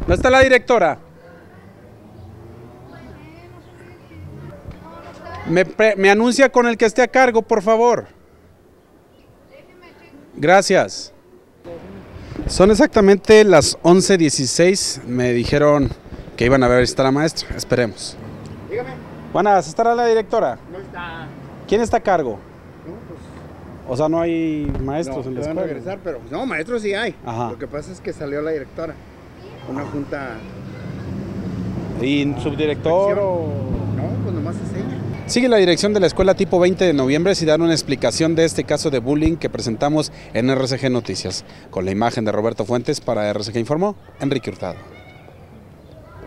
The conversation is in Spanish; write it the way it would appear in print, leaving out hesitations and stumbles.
¿No está la directora? Me anuncia con el que esté a cargo, por favor. Gracias. Son exactamente las 11:16. Me dijeron que iban a ver si está la maestra. Esperemos. Dígame. Buenas, ¿estará la directora? No está. ¿Quién está a cargo? No, pues. O sea, no hay maestros en la van a escuela. regresar, pero no, maestros sí hay. Ajá. Lo que pasa es que salió la directora. Una junta. ¿Y subdirector inspección. o...? No, pues nomás es ella. Sigue la dirección de la escuela tipo 20 de noviembre y dan una explicación de este caso de bullying que presentamos en RCG Noticias. Con la imagen de Roberto Fuentes para RCG Informó, Enrique Hurtado.